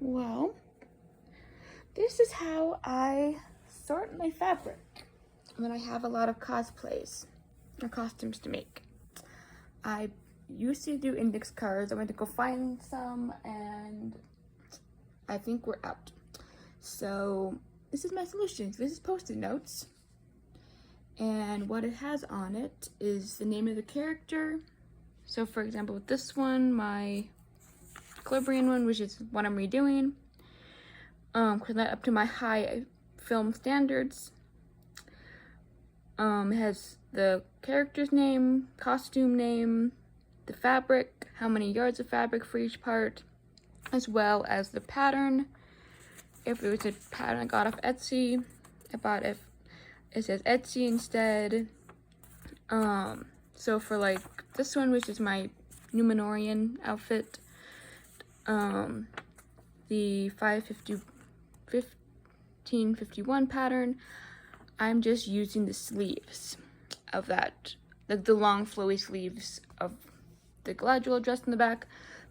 Well, this is how I sort my fabric when I have a lot of cosplays or costumes to make. I used to do index cards. I went to go find some and I think we're out. So this is my solution. This is Post-it notes. And what it has on it is the name of the character. So for example, with this one, my Equilibrium one, which is what I'm redoing, because that up to my high film standards. It has the character's name, costume name, the fabric, how many yards of fabric for each part, as well as the pattern. If it was a pattern I got off Etsy, I bought it. It says Etsy instead. So for like this one, which is my Numenorian outfit, the 1551 pattern, I'm just using the sleeves of that, like the long flowy sleeves of the Galadriel dress in the back,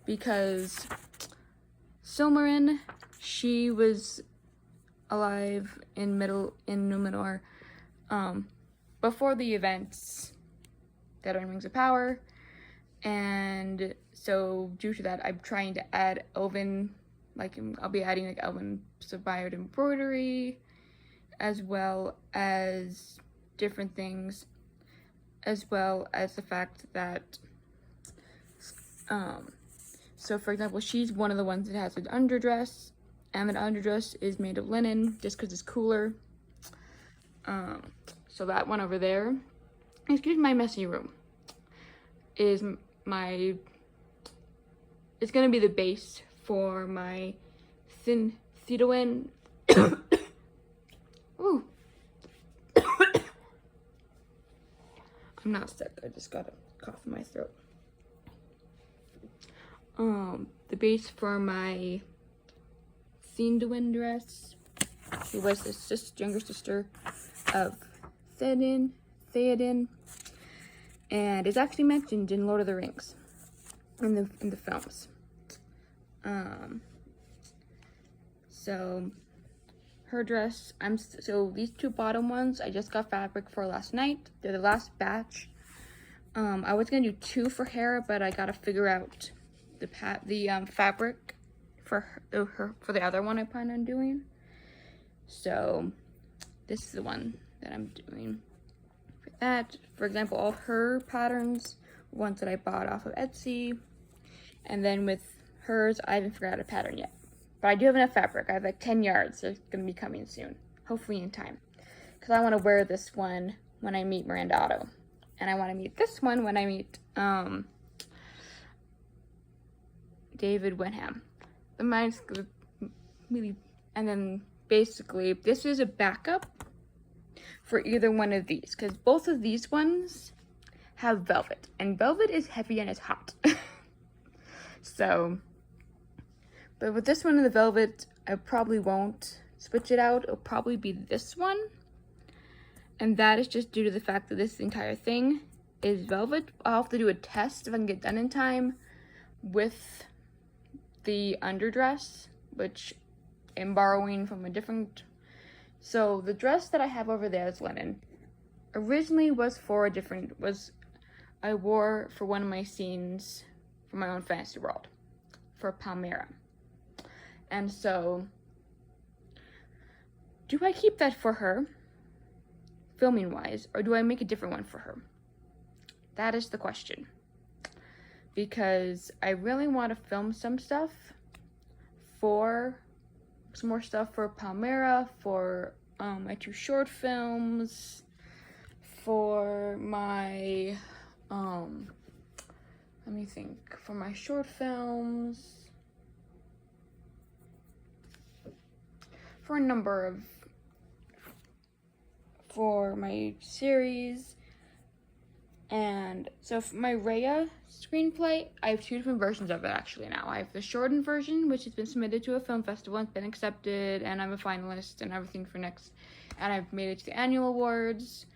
because Silmarin, she was alive in Numenor before the events that are Rings of Power, and so due to that, I'm trying to add elven, like I'll be adding like elven inspired embroidery, as well as different things, as well as the fact that so for example, she's one of the ones that has an underdress, and that underdress is made of linen just because it's cooler. So that one over there, excuse my messy room, is my, it's gonna be the base for my Theodoin. Ooh. I'm not sick, I just got a cough in my throat. The base for my Theodoin dress, who was the younger sister of Theoden, and is actually mentioned in Lord of the Rings in the films. So her dress, so these two bottom ones I just got fabric for last night. They're the last batch. I was gonna do two for Hera, but I gotta figure out the fabric for the other one I plan on doing. So this is the one that I'm doing for that. For example, all her patterns, ones that I bought off of Etsy, and then with hers, I haven't figured out a pattern yet. But I do have enough fabric. I have like 10 yards, so it's gonna be coming soon, hopefully in time. Because I want to wear this one when I meet Miranda Otto, and I want to meet this one when I meet David Wenham. And then basically, this is a backup for either one of these, because both of these ones have velvet, and velvet is heavy and it's hot. So, but with this one in the velvet, I probably won't switch it out. It'll probably be this one, and that is just due to the fact that this entire thing is velvet. I'll have to do a test if I can get done in time with the underdress, which I'm borrowing from a different. So the dress that I have over there is linen. Originally was for a different, I wore for one of my scenes for my own fantasy world, for Palmyra. And so, do I keep that for her, filming wise, or do I make a different one for her? That is the question. Because I really want to film some more stuff for Palmyra, for my 2 short films, for my, let me think, for my short films, for a number of, for my series. And so for my Rhea screenplay, I have 2 different versions of it actually now. I have the shortened version, which has been submitted to a film festival and been accepted, and I'm a finalist and everything for next, and I've made it to the annual awards.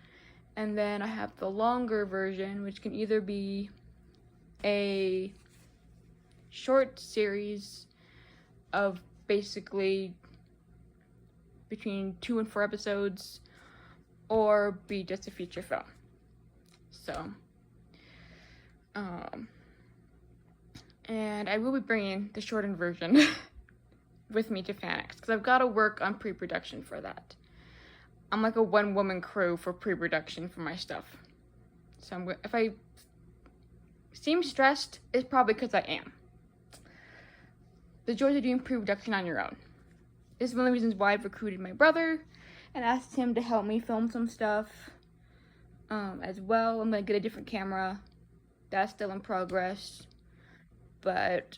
And then I have the longer version, which can either be a short series of basically between 2 and 4 episodes, or be just a feature film. So, and I will be bringing the shortened version with me to FanX, because I've got to work on pre-production for that. I'm like a one-woman crew for pre-production for my stuff. So if I seem stressed, it's probably because I am. The joys of doing pre-production on your own. This is one of the reasons why I've recruited my brother and asked him to help me film some stuff as well. I'm going to get a different camera. That's still in progress. But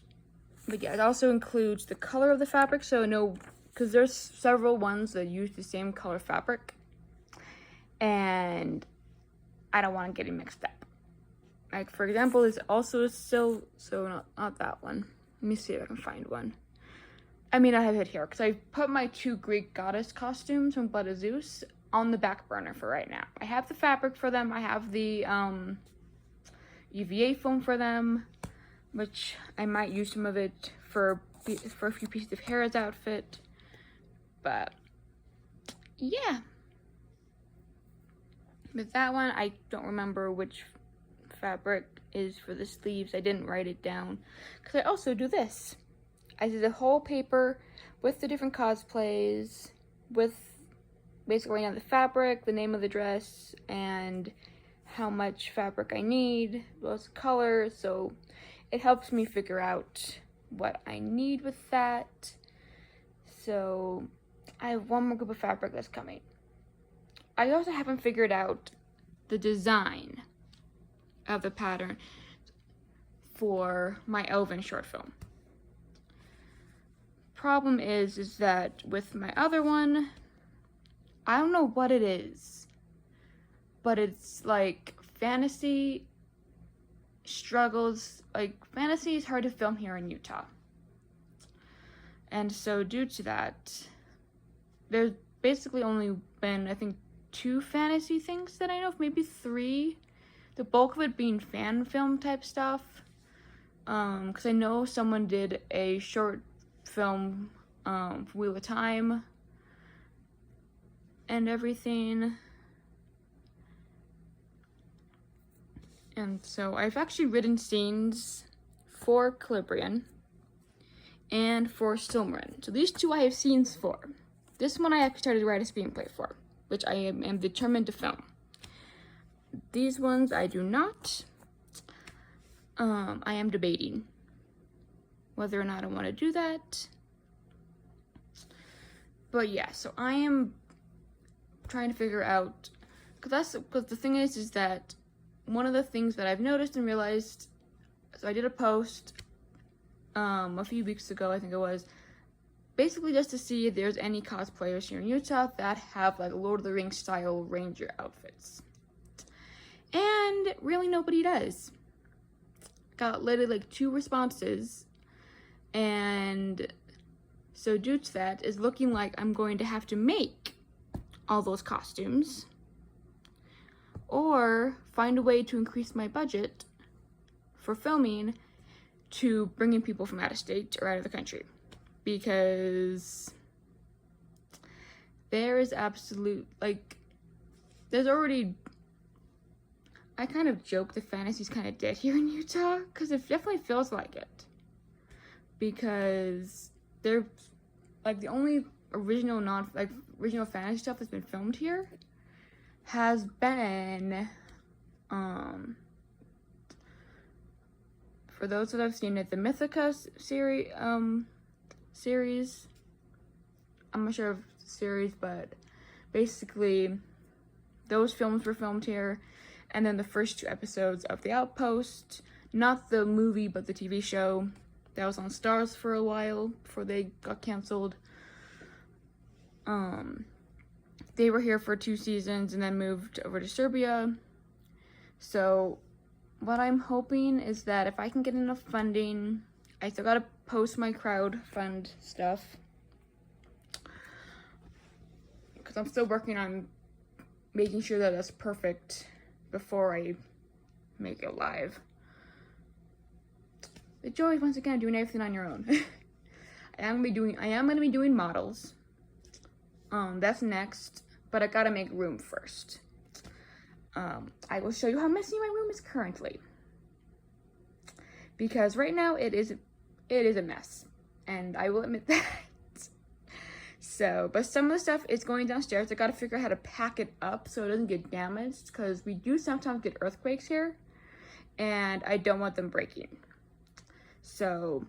yeah, it also includes the color of the fabric. So no, because there's several ones that use the same color fabric. And I don't want to get it mixed up. Like, for example, there's also still, so not that one. Let me see if I can find one. I mean, I have it here, because I put my 2 Greek goddess costumes from Blood of Zeus on the back burner for right now. I have the fabric for them. I have the EVA foam for them, which I might use some of it for a few pieces of Hera's outfit. But, yeah. With that one, I don't remember which fabric is for the sleeves. I didn't write it down, because I also do this. I did a whole paper with the different cosplays, with basically on the fabric, the name of the dress, and how much fabric I need, those colors, so it helps me figure out what I need with that. So I have one more group of fabric that's coming. I also haven't figured out the design of the pattern for my Elven short film. Problem is that with my other one, I don't know what it is, but it's like fantasy struggles. Like, fantasy is hard to film here in Utah, and so due to that, there's basically only been, I think, 2 fantasy things that I know of, maybe 3. The bulk of it being fan film type stuff, because I know someone did a short film Wheel of Time and everything. And so I've actually written scenes for Calibrian and for Silmarin. So these 2 I have scenes for. This one I actually started to write a screenplay for, which I am determined to film. These ones I do not. I am debating whether or not I want to do that. But yeah, so I am trying to figure out, because the thing is that one of the things that I've noticed and realized, so I did a post a few weeks ago, I think it was, basically just to see if there's any cosplayers here in Utah that have like Lord of the Rings style ranger outfits. And really nobody does. Got literally like 2 responses, and so due to that, it's looking like I'm going to have to make all those costumes, or find a way to increase my budget for filming to bring in people from out of state or out of the country, because there is absolute, like, there's already, I kind of joke that fantasy's kind of dead here in Utah, because it definitely feels like it, because they're, like, the only original original fantasy stuff that's been filmed here has been, for those that have seen it, the Mythica series, I'm not sure of the series, but basically those films were filmed here, and then the first 2 episodes of The Outpost, not the movie but the TV show that was on Stars for a while before they got canceled. They were here for 2 seasons and then moved over to Serbia. So what I'm hoping is that if I can get enough funding, I still gotta post my crowdfund stuff, because I'm still working on making sure that that's perfect before I make it live. The joy, once again, doing everything on your own. am gonna be doing models. That's next, but I gotta make room first. I will show you how messy my room is currently, because right now it is a mess, and I will admit that. So, but some of the stuff is going downstairs. I gotta figure out how to pack it up so it doesn't get damaged, because we do sometimes get earthquakes here, and I don't want them breaking. So,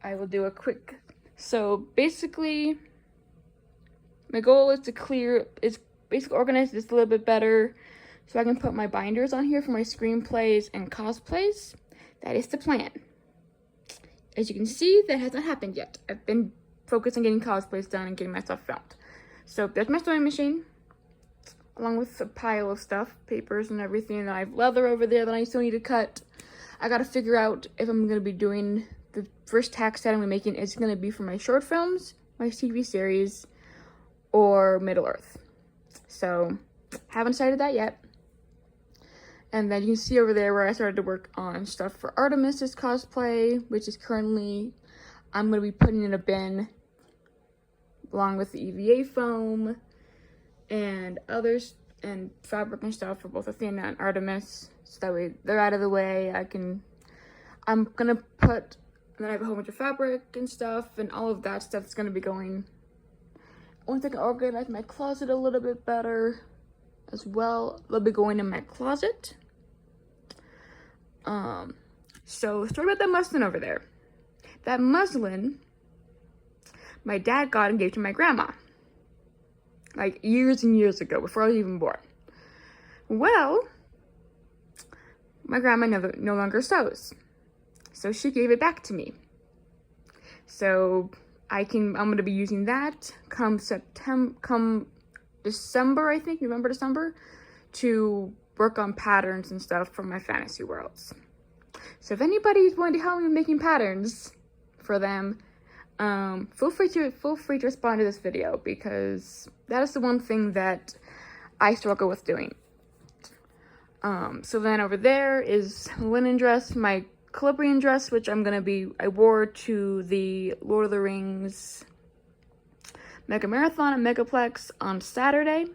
I will do a quick, so basically, my goal is to basically organize this a little bit better so I can put my binders on here for my screenplays and cosplays. That is the plan. As you can see, that hasn't happened yet. I've been focused on getting cosplays done and getting my stuff filmed. So there's my sewing machine, along with a pile of stuff, papers and everything. And I have leather over there that I still need to cut. I gotta figure out if I'm gonna be doing the first tack set I'm making is gonna be for my short films, my TV series, or Middle Earth. So haven't decided that yet. And then you can see over there where I started to work on stuff for Artemis's cosplay, which is currently, I'm going to be putting in a bin along with the EVA foam and others and fabric and stuff for both Athena and Artemis. So that way they're out of the way. I'm going to put, and then I have a whole bunch of fabric and stuff, and all of that stuff is going to be going. Once I can organize my closet a little bit better as well, they'll be going in my closet. So the story about that muslin over there. That muslin, my dad got and gave to my grandma. Like years and years ago, before I was even born. Well, my grandma no longer sews. So she gave it back to me. So I'm gonna be using that come December, I think, November, December, to work on patterns and stuff for my fantasy worlds. So if anybody's wanting to help me making patterns for them, feel free to respond to this video, because that is the one thing that I struggle with doing. So then over there is linen dress, my Calabrian dress, which I wore to the Lord of the Rings Mega Marathon at Megaplex on Saturday.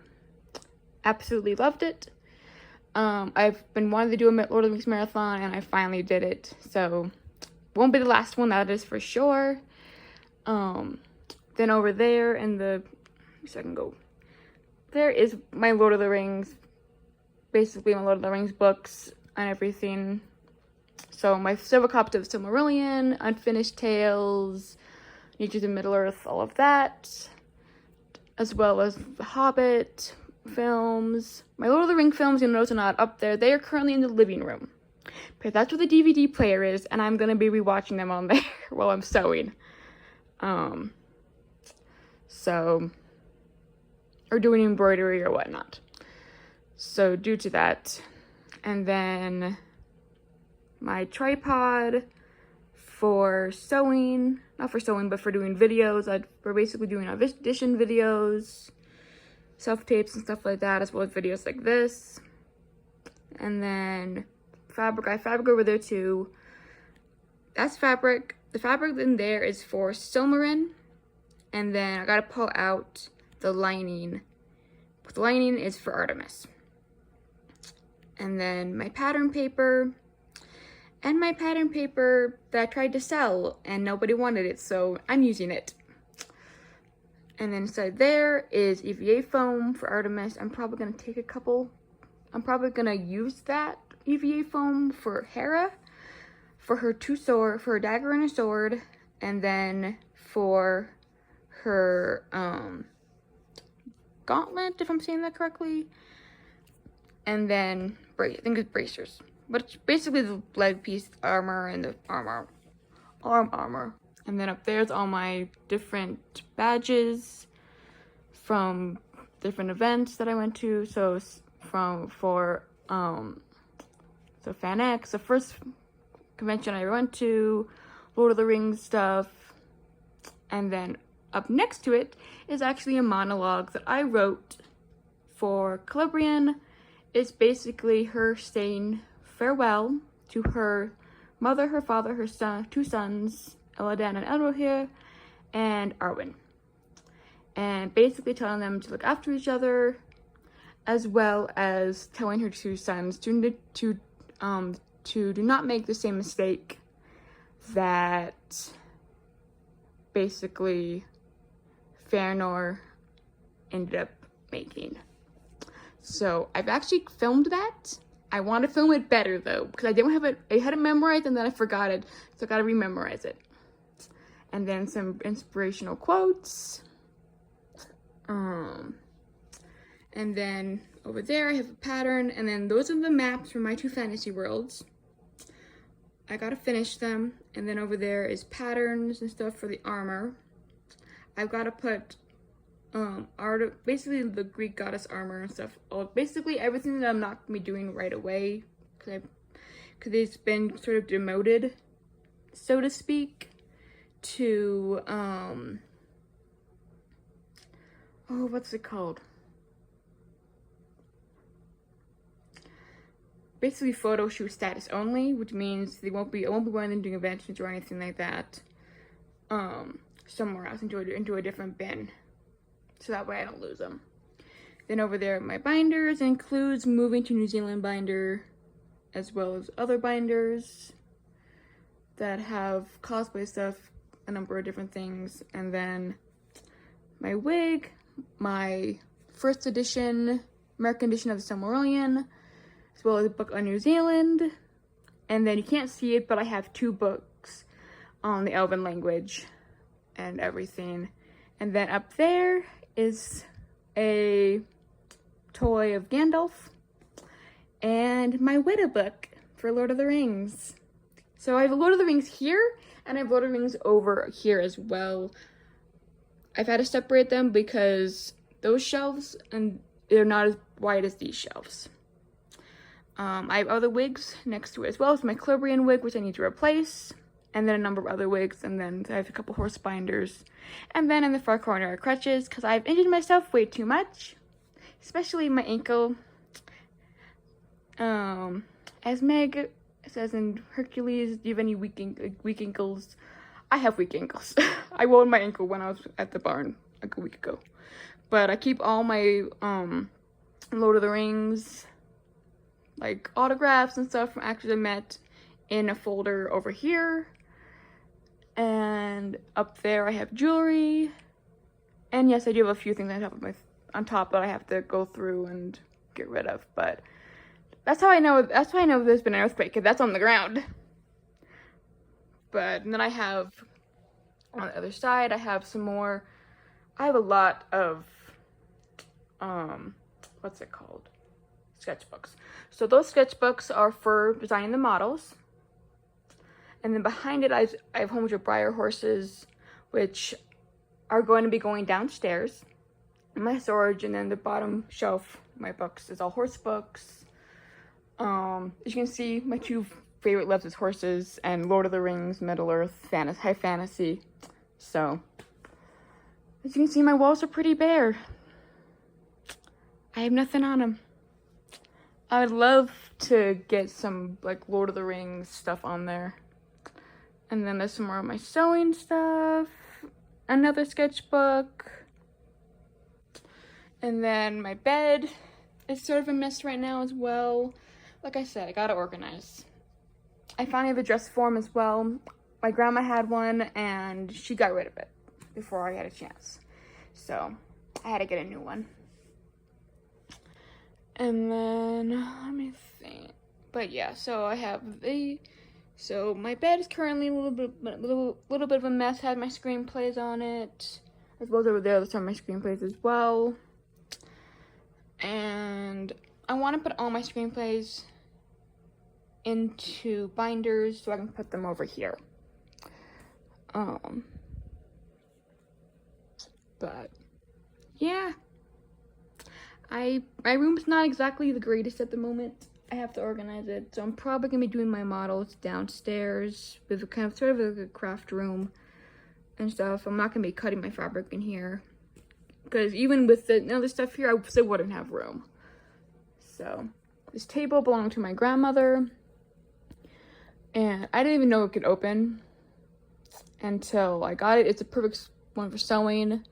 Absolutely loved it. I've been wanting to do a Lord of the Rings marathon, and I finally did it. So, won't be the last one, that is for sure. Then over there there is my Lord of the Rings, basically my Lord of the Rings books and everything. So my several copies of Silmarillion, Unfinished Tales, Natures of Middle-earth, all of that, as well as The Hobbit films. My Lord of the Rings films, you'll notice, are not up there. They are currently in the living room, because that's where the DVD player is, and I'm gonna be rewatching them on there while I'm sewing. Or doing embroidery or whatnot. So due to that, and then my tripod for sewing, not for sewing, but for doing videos. We're basically doing audition videos, self-tapes and stuff like that, as well as videos like this. And then fabric, I have fabric over there too. That's fabric. The fabric in there is for Silmarin. And then I gotta pull out the lining. The lining is for Artemis. And then my pattern paper. And my pattern paper that I tried to sell and nobody wanted it, so I'm using it. And then inside there is EVA foam for Artemis. I'm probably gonna use that EVA foam for Hera, for her for her dagger and her sword, and then for her gauntlet, if I'm saying that correctly. And then I think it's bracers. But it's basically the leg piece armor and the armor. And then up there's all my different badges from different events that I went to. So for FanX, the first convention I went to, Lord of the Rings stuff. And then up next to it is actually a monologue that I wrote for Calabrian. It's basically her saying farewell to her mother, her father, her son, 2 sons, Eladan and Elro here, and Arwen. And basically telling them to look after each other, as well as telling her two sons to do not make the same mistake that basically Fëanor ended up making. So I've actually filmed that. I want to film it better though, because I didn't have it. I had it memorized and then I forgot it, so I gotta rememorize it. And then some inspirational quotes. And then over there I have a pattern, and then those are the maps for my two fantasy worlds. I gotta finish them, and then over there is patterns and stuff for the armor. I've gotta put basically the Greek goddess armor and stuff. Basically everything that I'm not gonna be doing right away, because it's been sort of demoted, so to speak, to oh, what's it called? Basically photo shoot status only, which means I won't be wearing them doing conventions or anything like that. Somewhere else into a different bin, so that way I don't lose them. Then over there, my binders includes moving to New Zealand binder, as well as other binders that have cosplay stuff, a number of different things, and then my wig, my first edition, American edition of the Silmarillion, as well as a book on New Zealand, and then you can't see it, but I have 2 books on the Elven language and everything. And then up there is a toy of Gandalf and my Widow book for Lord of the Rings. So I have a Lord of the Rings here, and I have Lord of the Rings over here as well. I've had to separate them because those shelves, and they're not as wide as these shelves. I have other wigs next to it as well. It's my Clobrian wig, which I need to replace, and then a number of other wigs, and then I have a couple horse binders. And then in the far corner are crutches, because I've injured myself way too much, especially my ankle. As Meg says in Hercules, do you have any weak ankles? I have weak ankles. I rolled my ankle when I was at the barn like a week ago. But I keep all my Lord of the Rings, like autographs and stuff from actors I met, in a folder over here. And up there I have jewelry. And yes, I do have a few things on top that I have to go through and get rid of. But that's how I know there's been an earthquake, because that's on the ground. But then I have, on the other side, I have some more. I have a lot of, what's it called? Sketchbooks. So those sketchbooks are for designing the models. And then behind it, I have a whole bunch of Briar horses, which are going to be going downstairs in my storage. And then the bottom shelf, my books, is all horse books. As you can see, my 2 favorite loves is horses and Lord of the Rings, Middle Earth, high fantasy. So, as you can see, my walls are pretty bare. I have nothing on them. I would love to get some, like, Lord of the Rings stuff on there. And then there's some more of my sewing stuff, another sketchbook, and then my bed is sort of a mess right now as well. Like I said, I gotta organize. I finally have a dress form as well. My grandma had one and she got rid of it before I had a chance. So I had to get a new one. And then, let me think. But yeah, so I have so my bed is currently a little bit of a mess. I had my screenplays on it, as well as over there, there's some of my screenplays as well. And I want to put all my screenplays into binders so I can put them over here. But yeah, my room's not exactly the greatest at the moment. I have to organize it, so I'm probably gonna be doing my models downstairs with kind of sort of like a craft room and stuff. I'm not gonna be cutting my fabric in here, because even with the other stuff here, I still wouldn't have room. So this table belonged to my grandmother, and I didn't even know it could open. until I got it. It's a perfect one for sewing.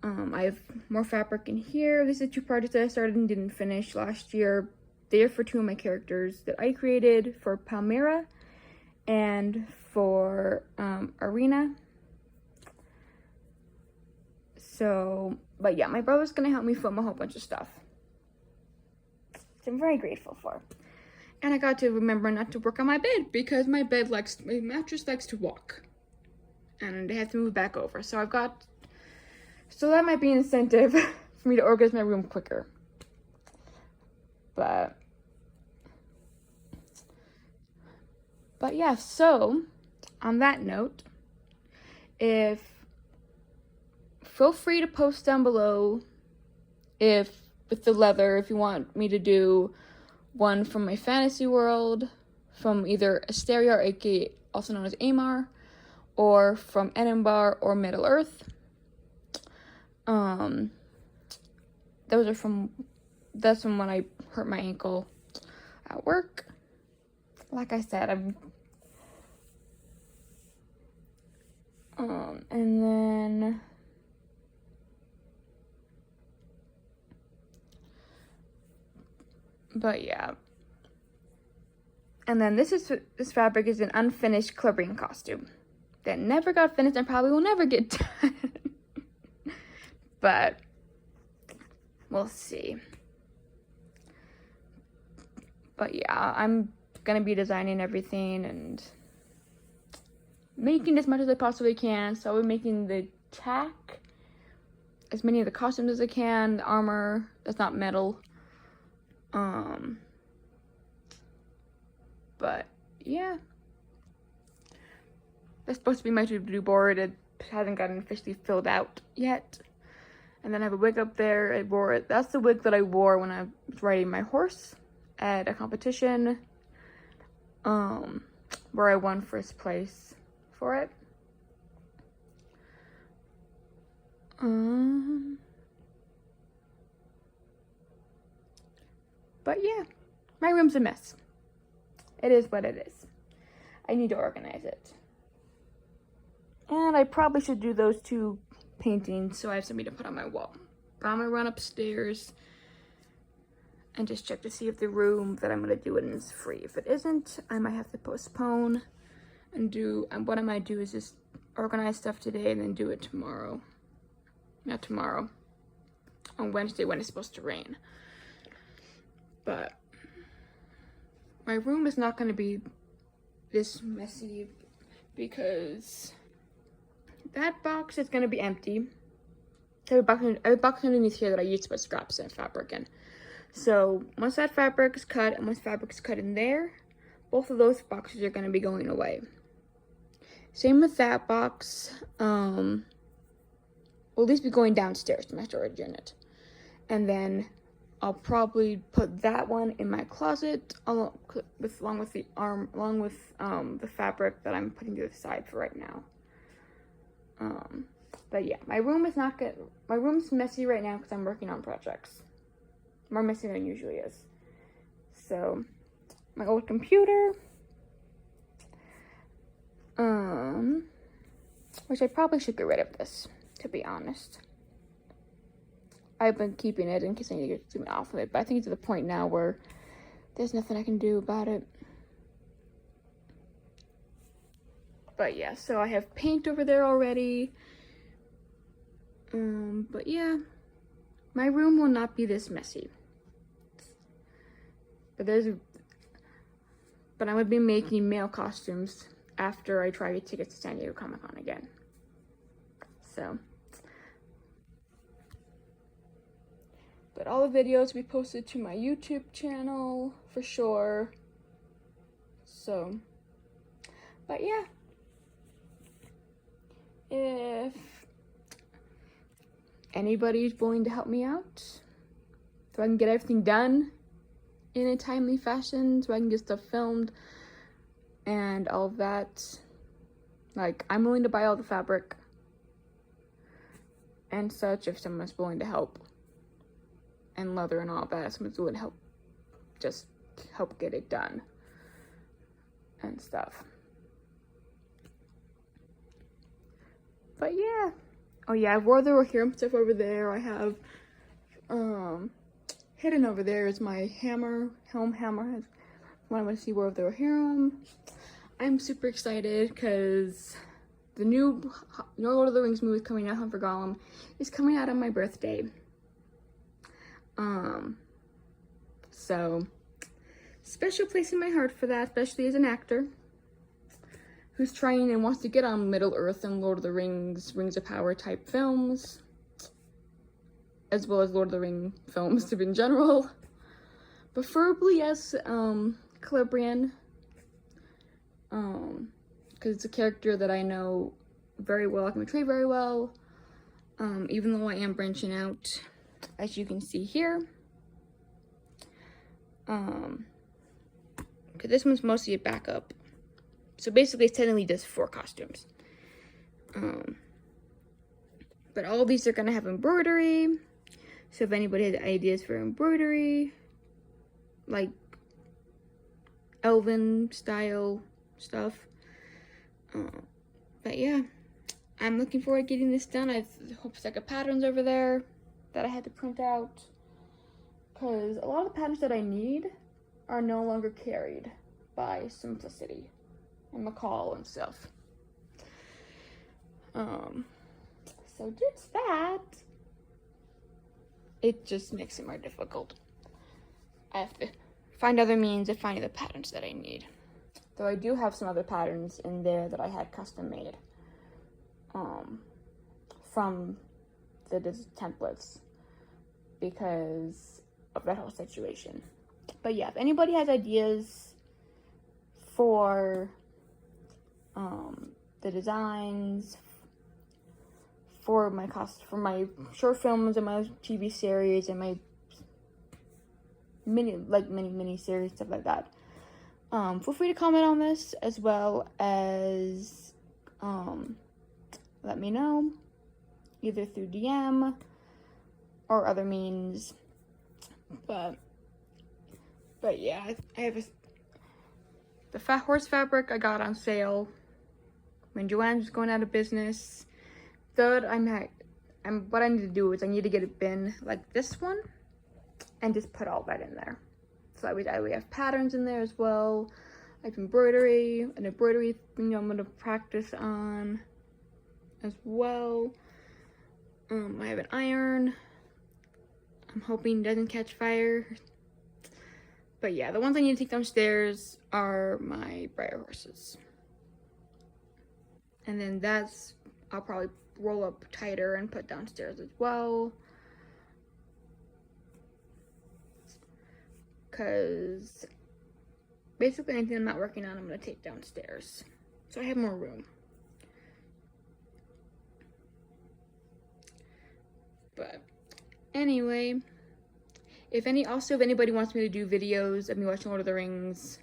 I have more fabric in here. These are 2 projects that I started and didn't finish last year. They're for 2 of my characters that I created, for Palmyra and for Arena. So, but yeah, my brother's gonna help me film a whole bunch of stuff, so I'm very grateful for. And I got to remember not to work on my bed, because my mattress likes to walk, and I have to move back over. So so that might be an incentive for me to organize my room quicker. But yeah, so on that note, feel free to post down below with the leather, if you want me to do one from my fantasy world, from either Asteria, aka also known as Amar, or from Enumbar or Middle Earth. That's from when I hurt my ankle at work. Like I said, and then but yeah. And then this fabric is an unfinished Clebrine costume that never got finished and probably will never get done. But we'll see. But yeah, I'm gonna be designing everything and making as much as I possibly can. So we're making the tack, as many of the costumes as I can, the armor that's not metal. But yeah, that's supposed to be my to-do board. It hasn't gotten officially filled out yet. And then I have a wig up there. I wore it. That's the wig that I wore when I was riding my horse at a competition, where I won first place for it. But yeah, my room's a mess. It is what it is. I need to organize it. And I probably should do those 2 paintings so I have something to put on my wall. But I'm gonna run upstairs and just check to see if the room that I'm gonna do it in is free. If it isn't, I might have to postpone and what I might do is just organize stuff today and then do it tomorrow. Not tomorrow. On Wednesday when it's supposed to rain. But my room is not going to be this messy, because that box is going to be empty. There's a box underneath here that I used to put scraps and fabric in. So once that fabric is cut and once fabric is cut in there, both of those boxes are going to be going away. Same with that box. Will at least be going downstairs to my storage unit. And then I'll probably put that one in my closet along with the fabric that I'm putting to the side for right now. But yeah, my room is not good. My room's messy right now because I'm working on projects. More messy than it usually is. So, my old computer, which I probably should get rid of this, to be honest. I've been keeping it in case I need to get something off of it, but I think it's to the point now where there's nothing I can do about it. But yeah, so I have paint over there already. But yeah, my room will not be this messy. But I'm gonna be making male costumes after I try to get tickets to San Diego Comic-Con again. So. But all the videos will be posted to my YouTube channel for sure. So, but yeah. If anybody's willing to help me out, so I can get everything done in a timely fashion, so I can get stuff filmed and all of that. Like, I'm willing to buy all the fabric and such if someone's willing to help. And leather and all that, someone's willing to help, just help get it done and stuff. But yeah. Oh yeah, I have War of the Rohirrim stuff over there. I have hidden over there is my helm hammer. When I want to see War of the Rohirrim. I'm super excited because the new Lord of the Rings movie coming out, Hunt for Gollum, is coming out on my birthday. So special place in my heart for that, especially as an actor who's trying and wants to get on Middle Earth and Lord of the Rings, Rings of Power type films, as well as Lord of the Ring films in general. Preferably as Celebrian, because it's a character that I know very well, I can portray very well, even though I am branching out, as you can see here. Because this one's mostly a backup. So basically it's technically just 4 costumes. But all of these are gonna have embroidery. So if anybody has ideas for embroidery, like elven style stuff. But yeah, I'm looking forward to getting this done. I have a whole stack of patterns over there that I had to print out. Because a lot of the patterns that I need are no longer carried by Simplicity and McCall and stuff. So just that. It just makes it more difficult. I have to find other means of finding the patterns that I need. Though I do have some other patterns in there that I had custom made from the templates because of that whole situation. But yeah, if anybody has ideas for the designs for my short films and my TV series and my mini series, stuff like that, feel free to comment on this, as well as let me know either through DM or other means. But yeah, I have the Fat Horse fabric I got on sale when Joanne's was going out of business. Third, what I need to do is I need to get a bin like this one and just put all that in there. So we have patterns in there as well. I have embroidery, an embroidery thing I'm gonna practice on as well. I have an iron. I'm hoping it doesn't catch fire. But yeah, the ones I need to take downstairs are my Briar horses. And then I'll probably roll up tighter and put downstairs as well. Because basically anything I'm not working on, I'm going to take downstairs. So I have more room. But anyway, if anybody wants me to do videos of me watching Lord of the Rings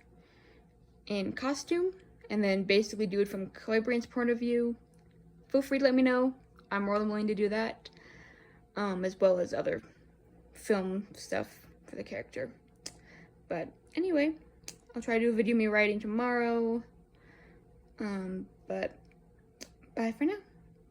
in costume, and then basically do it from Celebrian's point of view, feel free to let me know. I'm more than willing to do that, as well as other film stuff for the character. But anyway, I'll try to do a video of me writing tomorrow. But bye for now.